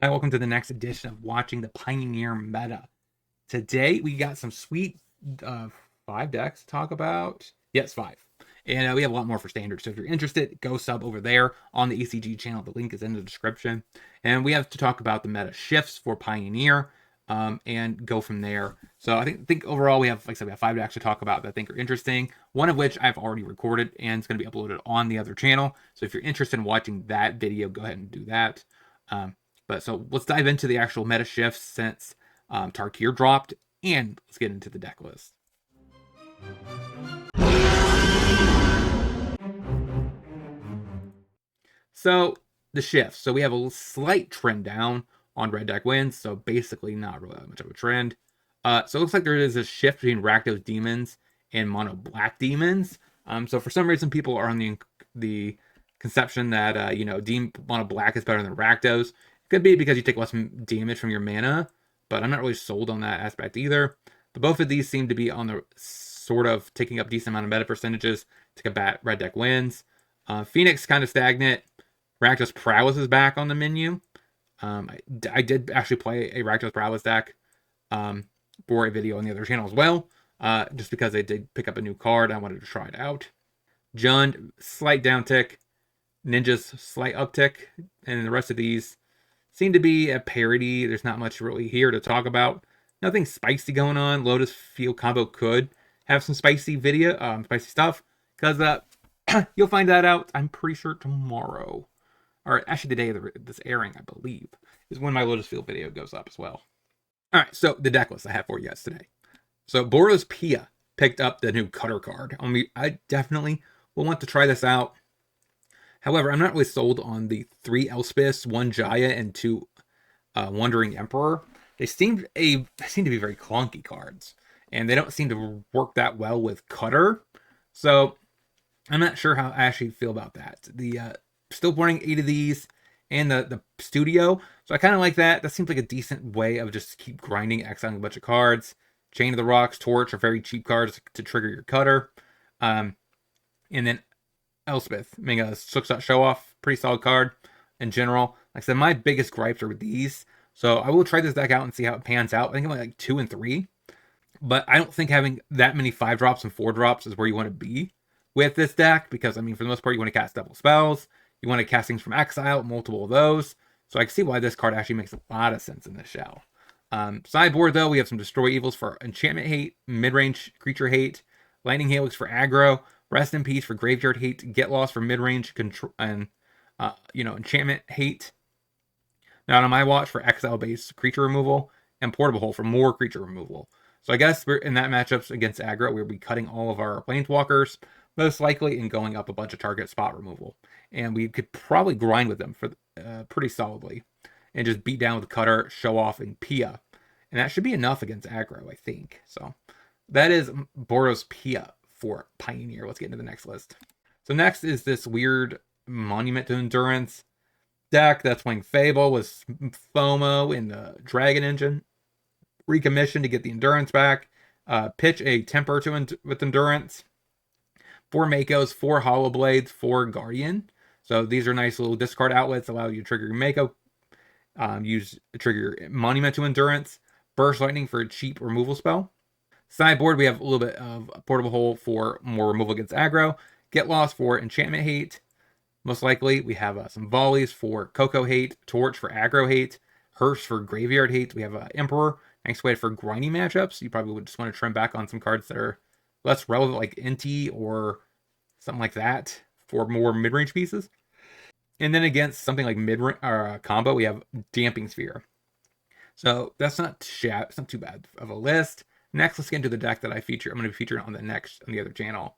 Hi, welcome to the next edition of Watching the Pioneer Meta. Today we got some sweet 5 decks to talk about. Yes, 5. And we have a lot more for standard. So if you're interested, go sub over there on the ECG channel. The link is in the description. And we have to talk about the meta shifts for Pioneer and go from there. So I think overall we have, like I said, we have 5 decks to talk about that I think are interesting. One of which I've already recorded and it's going to be uploaded on the other channel. So if you're interested in watching that video, go ahead and do that. So let's dive into the actual meta shifts since Tarkir dropped, and let's get into the deck list. So the shifts. So we have a slight trend down on red deck wins, so basically not really that much of a trend. So it looks like there is a shift between Rakdos Demons and Mono Black Demons. So for some reason, people are on the conception that Mono Black is better than Rakdos. Could be because you take less damage from your mana, but I'm not really sold on that aspect either. But both of these seem to be on the sort of taking up decent amount of meta percentages to combat red deck wins. Phoenix kind of stagnant. Rakdos Prowess is back on the menu. I did actually play a Rakdos Prowess deck for a video on the other channel as well, just because I did pick up a new card. I wanted to try it out. Jund, slight downtick. Ninja's slight uptick. And the rest of these seem to be a parody. There's not much really here to talk about. Nothing spicy going on. Lotus Field Combo could have some spicy spicy stuff, because you'll find that out, I'm pretty sure, tomorrow. Or actually the day of this airing, I believe, is when my Lotus Field video goes up as well. Alright, so the deck list I have for you guys today. So Boros Pia picked up the new Cutter card. I definitely will want to try this out. However, I'm not really sold on the 3 Elspeths, 1 Jaya, and 2 Wandering Emperor. They seem to be very clunky cards, and they don't seem to work that well with Cutter. So I'm not sure how I actually feel about that. The still running 8 of these, and the Studio. So I kind of like that. That seems like a decent way of just keep grinding, exiling a bunch of cards. Chain of the Rocks, Torch are very cheap cards to trigger your Cutter. And then Elspeth, being a 6-shot show off, pretty solid card in general. Like I said, my biggest gripes are with these. So I will try this deck out and see how it pans out. I think I'm like 2 and 3. But I don't think having that many 5-drops and 4-drops is where you want to be with this deck. Because, I mean, for the most part, you want to cast double spells. You want to cast things from exile, multiple of those. So I can see why this card actually makes a lot of sense in this shell. Sideboard, though, we have some Destroy Evils for enchantment hate, mid-range creature hate, Lightning Helix for aggro, Rest in Peace for graveyard hate, Get Lost for mid-range control, and enchantment hate. Not on my watch for exile-based creature removal, and Portable Hole for more creature removal. So I guess we're in that matchups against aggro, we'll be cutting all of our planeswalkers, most likely, and going up a bunch of target spot removal. And we could probably grind with them for pretty solidly, and just beat down with Cutter, Show Off, and Pia. And that should be enough against aggro, I think. So that is Boros Pia for Pioneer. Let's get into the next list. So next is this weird Monument to Endurance deck that's playing Fable with FOMO in the Dragon Engine. Recommission to get the Endurance back. Pitch a Temper with Endurance. 4 Makos, 4 Hollow Blades, 4 Guardian. So these are nice little discard outlets, allow you to trigger your Mako. Trigger Monument to Endurance. Burst Lightning for a cheap removal spell. Sideboard, we have a little bit of Portable Hole for more removal against aggro. Get Lost for enchantment hate. Most likely, we have some Volleys for Coco hate. Torch for aggro hate. Hearse for graveyard hate. We have Emperor. Nice way for grinding matchups. You probably would just want to trim back on some cards that are less relevant, like Inti or something like that, for more mid-range pieces. And then against something like combo, we have Damping Sphere. So that's not too bad of a list. Next, let's get into the deck that I'm going to be featuring on the other channel.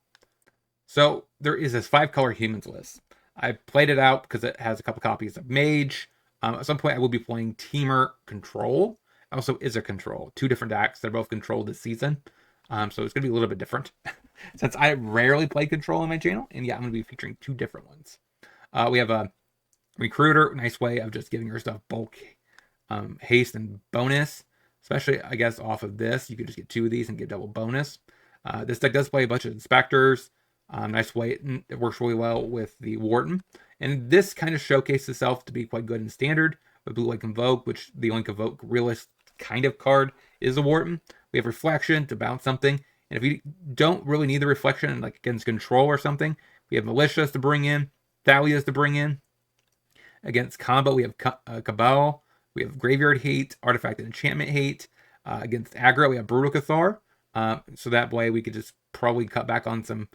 So there is this 5-color humans list. I played it out because it has a couple copies of Mage. At some point, I will be playing Teamer Control. Also, is a Control. 2 different decks. They're both controlled this season. So it's going to be a little bit different. Since I rarely play Control on my channel. And yeah, I'm going to be featuring 2 different ones. We have a Recruiter. Nice way of just giving your stuff bulk haste and bonus. Especially, I guess, off of this. You could just get 2 of these and get double bonus. This deck does play a bunch of Inspectors. Nice way. It works really well with the Warden. And this kind of showcased itself to be quite good in Standard with blue white Convoke, which the only Convoke realist kind of card is a Wharton. We have Reflection to bounce something. And if you don't really need the Reflection, like against Control or something, we have Malicious to bring in, Thalias to bring in. Against combo, we have Cabal, we have Graveyard Hate, Artifact and Enchantment Hate. Against aggro, we have Brutal Cathar. So that way we could just probably cut back on some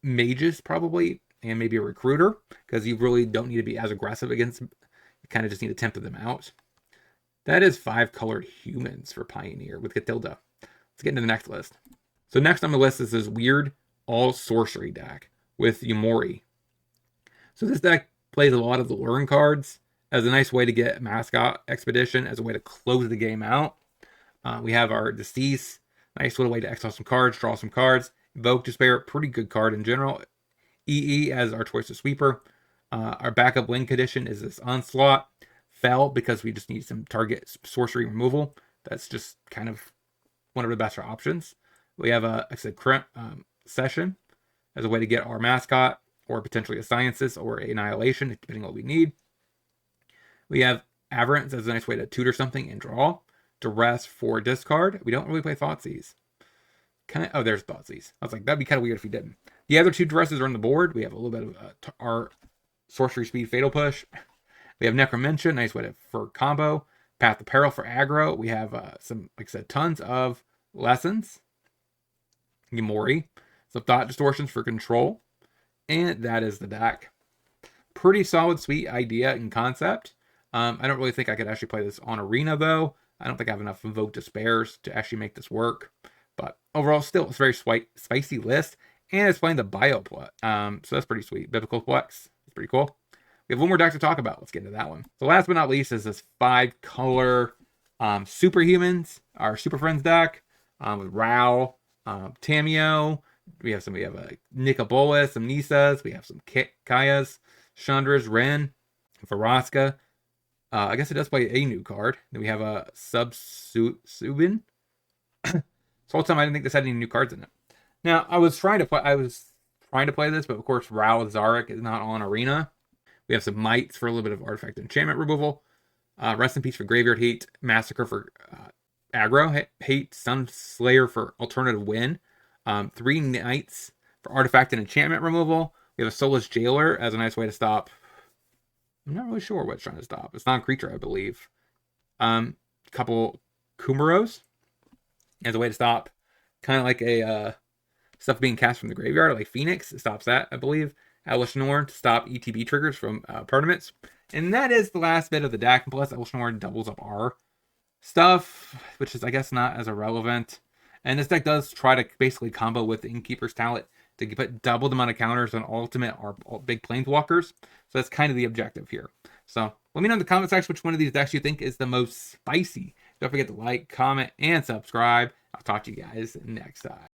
mages, probably, and maybe a Recruiter, because you really don't need to be as aggressive against them. You kind of just need to tempt them out. That is 5 colored humans for Pioneer with Catilda. Let's get into the next list. So next on the list is this weird all sorcery deck with Yumori. So this deck plays a lot of the Luring cards as a nice way to get Mascot Expedition, as a way to close the game out. We have our Decease, nice little way to exile some cards, draw some cards. Invoke Despair, pretty good card in general. EE as our choice of sweeper. Our backup win condition is this Onslaught. Fell because we just need some target sorcery removal. That's just kind of one of the best options. We have a Session as a way to get our Mascot, or potentially a Sciences or Annihilation, depending on what we need. We have Aberrance as a nice way to tutor something and draw. Duress for discard. We don't really play Thoughtseize. Oh, there's Thoughtseize. I was like, that'd be kind of weird if we didn't. The other 2 Duresses are on the board. We have a little bit of our Sorcery Speed Fatal Push. We have Necromentia, nice way for combo. Path of Peril for aggro. We have some, like I said, tons of Lessons. Yumori. Some Thought Distortions for control. And that is the deck. Pretty solid, sweet idea and concept. I don't really think I could actually play this on Arena, though. I don't think I have enough Invoke Despairs to actually make this work. But overall, still, it's a very spicy list. And it's playing the Bioplex. So that's pretty sweet. Biblical Plex. It's pretty cool. We have one more deck to talk about. Let's get into that one. So last but not least is this 5-color Superhumans, our Super Friends deck, with Rao, Tamio. We have a Nicobolas, some Nisas. We have some Kayas, Chandras, Ren, Varaska. I guess it does play a new card. Then we have a Subin. So whole time I didn't think this had any new cards in it. Now I was trying to play this, but of course Rao Zarek is not on Arena. We have some Mites for a little bit of Artifact Enchantment removal. Rest in Peace for Graveyard Hate. Massacre for aggro hate. Sunslayer for alternative win. 3 Knights for Artifact and Enchantment removal. We have a Soulless Jailer as a nice way to stop. I'm not really sure what it's trying to stop. It's non-creature, I believe. Couple Kumaros as a way to stop, kind of like a stuff being cast from the graveyard, like Phoenix. It stops that, I believe. Elesh Norn to stop ETB triggers from permanents. And that is the last bit of the deck. Plus, Elesh Norn doubles up our stuff, which is, I guess, not as irrelevant. And this deck does try to basically combo with the Innkeeper's Talent to put double the amount of counters on Ultimate or big Planeswalkers. So that's kind of the objective here. So let me know in the comment section which one of these decks you think is the most spicy. Don't forget to like, comment, and subscribe. I'll talk to you guys next time.